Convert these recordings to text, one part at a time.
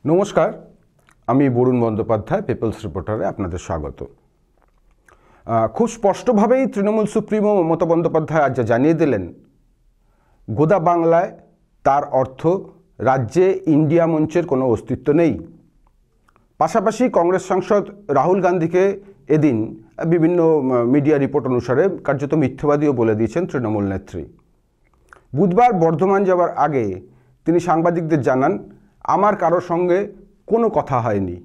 নমস্কার, আমি বরুণ বন্দ্যোপাধ্যায়, পিপলস রিপোর্টারে আপনাদের স্বাগত। খুব স্পষ্টভাবেই তৃণমূল সুপ্রিমো মমতা বন্দ্যোপাধ্যায় আজ জানিয়ে দিলেন, গোদা বাংলায় তার অর্থ রাজ্যে ইন্ডিয়া মঞ্চের কোনো অস্তিত্ব নেই। পাশাপাশি কংগ্রেস সাংসদ রাহুল গান্ধীকে এদিন বিভিন্ন মিডিয়া রিপোর্ট অনুসারে কার্যত মিথ্যাবাদীও বলে দিয়েছেন তৃণমূল নেত্রী। বুধবার বর্ধমান যাওয়ার আগে তিনি সাংবাদিকদের জানান, আমার কারোর সঙ্গে কোনো কথা হয়নি,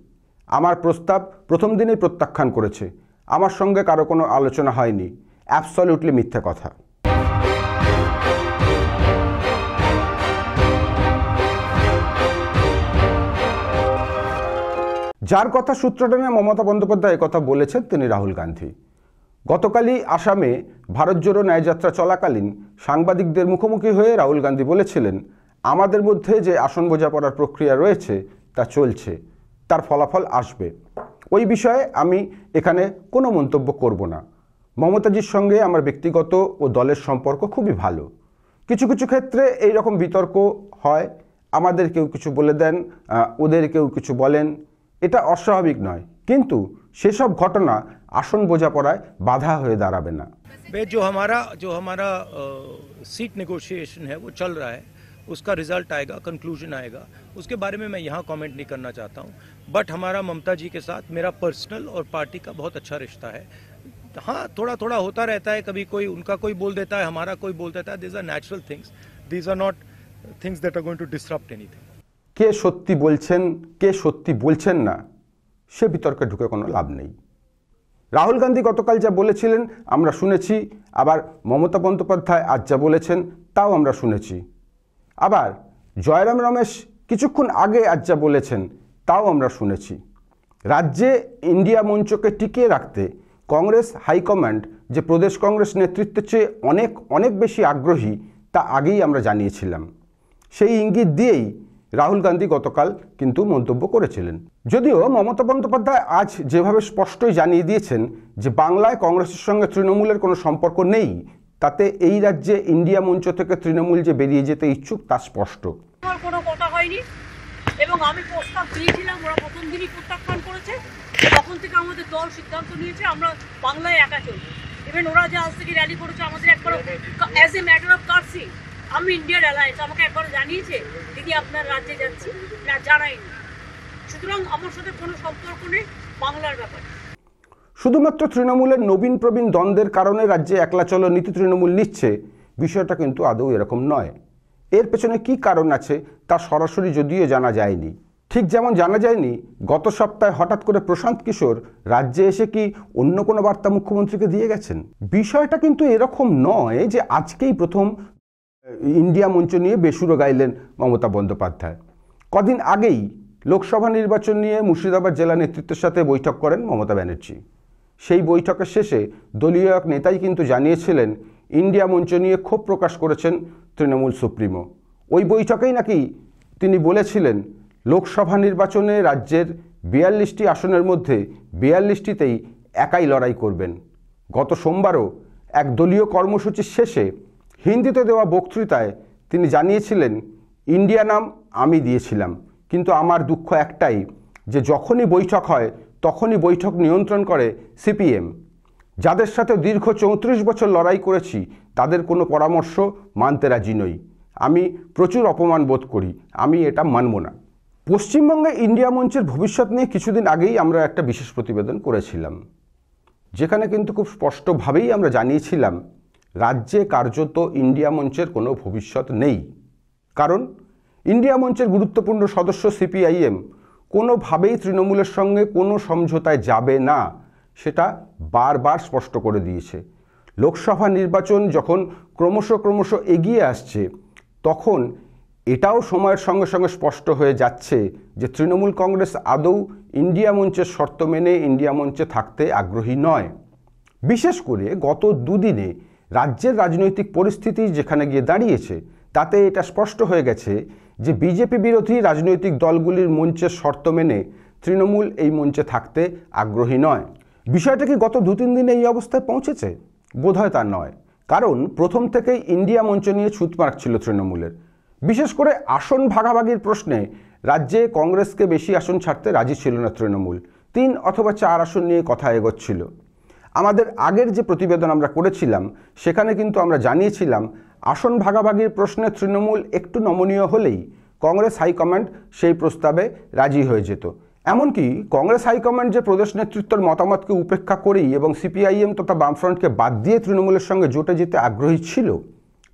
আমার প্রস্তাব প্রথম দিনেই প্রত্যাখ্যান করেছে, আমার সঙ্গে কারো কোনো আলোচনা হয়নি, অ্যাবসলিউটলি মিথ্যে কথা। যার কথা সূত্র টেনে মমতা বন্দ্যোপাধ্যায় কথা বলেছেন তিনি রাহুল গান্ধী। গতকালই আসামে ভারত জোড়ো ন্যায়যাত্রা চলাকালীন সাংবাদিকদের মুখোমুখি হয়ে রাহুল গান্ধী বলেছিলেন, আমাদের মধ্যে যে আসন বোঝাপড়ার প্রক্রিয়া রয়েছে তা চলছে, তার ফলাফল আসবে। ওই বিষয়ে আমি এখানে কোনো মন্তব্য করব না। মমতাজির সঙ্গে আমার ব্যক্তিগত ও দলের সম্পর্ক খুবই ভালো। কিছু কিছু ক্ষেত্রে এই রকম বিতর্ক হয়, আমাদের কেউ কিছু বলে দেন, ওদের কেউ কিছু বলেন, এটা অস্বাভাবিক নয়, কিন্তু সেসব ঘটনা আসন বোঝাপড়ায় বাধা হয়ে দাঁড়াবে না। जो हमारा सीट नेगोशिएशन है वो चल रहा है, उसका रिजल्ट आएगा, कंक्लूजन आएगा, उसके बारे में मैं यहाँ कमेंट नहीं करना चाहता हूँ। बट हमारा ममता जी के साथ मेरा पर्सनल और पार्टी का बहुत अच्छा रिश्ता है। हाँ, थोड़ा थोड़ा होता रहता है, कभी कोई उनका कोई बोल देता है, हमारा कोई बोल देता है। This are natural things, this are not things that are going to disrupt anything. কে সত্যি বলছেন কে সত্যি বলছেন না সে বিতর্কে ঢুকে কোনো লাভ নেই। রাহুল গান্ধী গতকাল যা বলেছিলেন আমরা শুনেছি, আবার মমতা বন্দ্যোপাধ্যায় আজ যা বলেছেন তাও আমরা শুনেছি, আবার জয়রাম রমেশ কিছুক্ষণ আগে আজ যা বলেছেন তাও আমরা শুনেছি। রাজ্যে ইন্ডিয়া মঞ্চকে টিকিয়ে রাখতে কংগ্রেস হাইকমান্ড যে প্রদেশ কংগ্রেস নেতৃত্বের চেয়ে অনেক অনেক বেশি আগ্রহী তা আগেই আমরা জানিয়েছিলাম। সেই ইঙ্গিত দিয়েই রাহুল গান্ধী গতকাল কিন্তু মন্তব্য করেছিলেন। যদিও মমতা বন্দ্যোপাধ্যায় আজ যেভাবে স্পষ্টই জানিয়ে দিয়েছেন যে বাংলায় কংগ্রেসের সঙ্গে তৃণমূলের কোনো সম্পর্ক নেই, তাতে এই রাজ্যে ইন্ডিয়া মঞ্চ থেকে তৃণমূল যে বেরিয়ে যেতে ইচ্ছুক তা স্পষ্ট। কোনো কথা হয়নি এবং আমি প্রস্তাব দিয়েছিলাম, ওরা প্রথম দিনই প্রত্যাখ্যান করেছে। তখন থেকে আমাদের দল সিদ্ধান্ত নিয়েছে আমরা বাংলায় একা চলবো। ইভেন ওরা যে আজ থেকে র্যালি করেছে আমাদের একবার অ্যাজ এ ম্যাটার অফ কার্সি, আমি ইন্ডিয়ার অ্যালায়েন্স আমাকে একবার জানিয়েছে দিদি আপনার রাজ্যে যাচ্ছি, না জানাইনি। সুতরাং আমার সাথে কোনো সম্পর্ক নেই বাংলার ব্যাপারে। শুধুমাত্র তৃণমূলের নবীন প্রবীণ দ্বন্দ্বের কারণে রাজ্যে একলা চলো নীতি তৃণমূল নিচ্ছে, বিষয়টা কিন্তু আদৌ এরকম নয়। এর পেছনে কি কারণ আছে তা সরাসরি যদিও জানা যায়নি। ঠিক যেমন জানা যায়নি গত সপ্তাহে হঠাৎ করে প্রশান্ত কিশোর রাজ্যে এসে কি অন্য কোনো বার্তা মুখ্যমন্ত্রীকে দিয়ে গেছেন। বিষয়টা কিন্তু এরকম নয় যে আজকেই প্রথম ইন্ডিয়া মঞ্চ নিয়ে বেসুরো গাইলেন মমতা বন্দ্যোপাধ্যায়। কদিন আগেই লোকসভা নির্বাচন নিয়ে মুর্শিদাবাদ জেলা নেতৃত্বের সাথে বৈঠক করেন মমতা ব্যানার্জি। সেই বৈঠকের শেষে দলীয় এক নেতাই কিন্তু জানিয়েছিলেন ইন্ডিয়া মঞ্চ নিয়ে ক্ষোভ প্রকাশ করেছেন তৃণমূল সুপ্রিমো। ওই বৈঠকেই নাকি তিনি বলেছিলেন লোকসভা নির্বাচনে রাজ্যের 42টি আসনের মধ্যে 42টিতেই একাই লড়াই করবেন। গত সোমবারও এক দলীয় কর্মসূচির শেষে হিন্দিতে দেওয়া বক্তৃতায় তিনি জানিয়েছিলেন, ইন্ডিয়া নাম আমি দিয়েছিলাম, কিন্তু আমার দুঃখ একটাই যে যখনই বৈঠক হয় তখনই বৈঠক নিয়ন্ত্রণ করে সিপিএম। যাদের সাথে দীর্ঘ 34 বছর লড়াই করেছি তাদের কোনো পরামর্শ মানতে রাজি নই। আমি প্রচুর অপমান বোধ করি, আমি এটা মানব না। পশ্চিমবঙ্গে ইন্ডিয়া মঞ্চের ভবিষ্যৎ নিয়ে কিছুদিন আগেই আমরা একটা বিশেষ প্রতিবেদন করেছিলাম, যেখানে কিন্তু খুব স্পষ্টভাবেই আমরা জানিয়েছিলাম রাজ্যে কার্যত ইন্ডিয়া মঞ্চের কোনো ভবিষ্যৎ নেই। কারণ ইন্ডিয়া মঞ্চের গুরুত্বপূর্ণ সদস্য সিপিআইএম কোনোভাবেই তৃণমূলের সঙ্গে কোনো সমঝোতায় যাবে না, সেটা বারবার স্পষ্ট করে দিয়েছে। লোকসভা নির্বাচন যখন ক্রমশ এগিয়ে আসছে তখন এটাও সময়ের সঙ্গে সঙ্গে স্পষ্ট হয়ে যাচ্ছে যে তৃণমূল কংগ্রেস আদৌ ইন্ডিয়া মঞ্চের শর্ত মেনে ইন্ডিয়া মঞ্চে থাকতে আগ্রহী নয়। বিশেষ করে গত দুদিনে রাজ্যের রাজনৈতিক পরিস্থিতি যেখানে গিয়ে দাঁড়িয়েছে তাতে এটা স্পষ্ট হয়ে গেছে যে বিজেপি বিরোধী রাজনৈতিক দলগুলির মঞ্চের শর্ত মেনে তৃণমূল এই মঞ্চে থাকতে আগ্রহী নয়। বিষয়টা কি গত 2-3 দিনে এই অবস্থায় পৌঁছেছে? বোধহয় তা নয়, কারণ প্রথম থেকেই ইন্ডিয়া মঞ্চ নিয়ে ছুঁত মারছিল তৃণমূলের। বিশেষ করে আসন ভাগাভাগির প্রশ্নে রাজ্যে কংগ্রেসকে বেশি আসন ছাড়তে রাজি ছিল না তৃণমূল, 3 অথবা 4 আসন নিয়ে কথা এগোচ্ছিল। আমাদের আগের যে প্রতিবেদন আমরা করেছিলাম সেখানে কিন্তু আমরা জানিয়েছিলাম আসন ভাগাভাগির প্রশ্নে তৃণমূল একটু নমনীয় হলেই কংগ্রেস হাইকমান্ড সেই প্রস্তাবে রাজি হয়ে যেত। এমনকি কংগ্রেস হাইকমান্ড যে প্রদেশ নেতৃত্বের মতামতকে উপেক্ষা করেই এবং সিপিআইএম তথা বামফ্রন্টকে বাদ দিয়ে তৃণমূলের সঙ্গে জোটে যেতে আগ্রহী ছিল,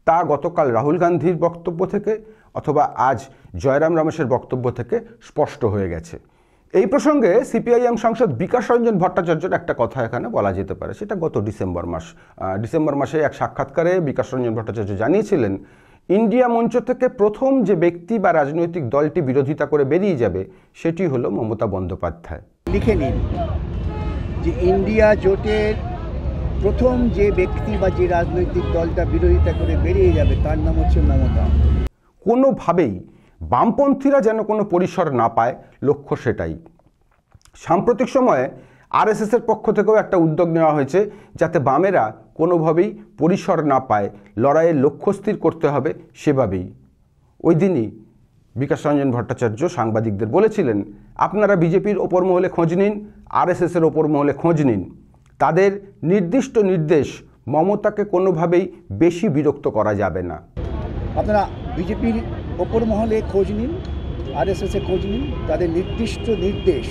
তা গতকাল রাহুল গান্ধীর বক্তব্য থেকে অথবা আজ জয়রাম রমেশের বক্তব্য থেকে স্পষ্ট হয়ে গেছে। এই প্রসঙ্গে সিপিআইএম সাংসদ বিকাশ রঞ্জন ভট্টাচার্যের একটা কথা এখানে বলা যেতে পারে। সেটা গত ডিসেম্বর মাসে এক সাক্ষাৎকারে বিকাশ রঞ্জন ভট্টাচার্য জানিয়েছিলেন, ইন্ডিয়া মঞ্চ থেকে প্রথম যে ব্যক্তি বা রাজনৈতিক দলটি বিরোধিতা করে বেরিয়ে যাবে সেটি হলো মমতা বন্দ্যোপাধ্যায়। লিখে নিন যে ইন্ডিয়া জোটের প্রথম যে ব্যক্তি বা যে রাজনৈতিক দলটা বিরোধিতা করে বেরিয়ে যাবে তার নাম হচ্ছে মমতা। কোনোভাবেই বামপন্থীরা যেন কোনো পরিসর না পায়, লক্ষ্য সেটাই। সাম্প্রতিক সময়ে আরএসএসের পক্ষ থেকেও একটা উদ্যোগ নেওয়া হয়েছে যাতে বামেরা কোনোভাবেই পরিসর না পায়, লড়াইয়ের লক্ষ্য স্থির করতে হবে সেভাবেই। ওই দিনই বিকাশ রঞ্জন ভট্টাচার্য সাংবাদিকদের বলেছিলেন, আপনারা বিজেপির ওপর মহলে খোঁজ নিন, আরএসএসের ওপর মহলে খোঁজ নিন, তাদের নির্দিষ্ট নির্দেশ মমতাকে কোনোভাবেই বেশি বিরক্ত করা যাবে না। আপনারা বিজেপির ওপর মহলে খোঁজ নিন, আরএসএসে খোঁজ নিন, তাদের নির্দিষ্ট নির্দেশ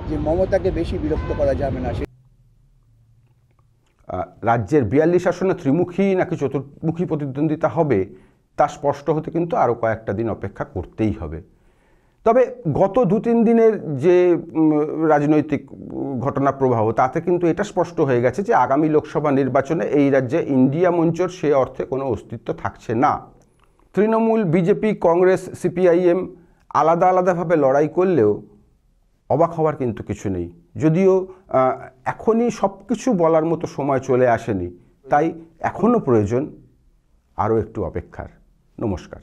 যে মমতাকে বেশি বিরক্ত করা যাবে না। রাজ্যের 42 আসনে ত্রিমুখী নাকি চতুর্মুখী প্রতিদ্বন্দ্বিতা হবে তা স্পষ্ট হতে কিন্তু আরও কয়েকটা দিন অপেক্ষা করতেই হবে। তবে গত 2-3 দিনের যে রাজনৈতিক ঘটনা প্রবাহ তাতে কিন্তু এটা স্পষ্ট হয়ে গেছে যে আগামী লোকসভা নির্বাচনে এই রাজ্যে ইন্ডিয়া মঞ্চর সে অর্থে কোনো অস্তিত্ব থাকছে না। তৃণমূল, বিজেপি, কংগ্রেস, সিপিআইএম আলাদা আলাদাভাবে লড়াই করলেও অবাক হওয়ার কিন্তু কিছু নেই, যদিও এখনই সব কিছু বলার মতো সময় চলে আসেনি, তাই এখনও প্রয়োজন আরও একটু অপেক্ষার। নমস্কার।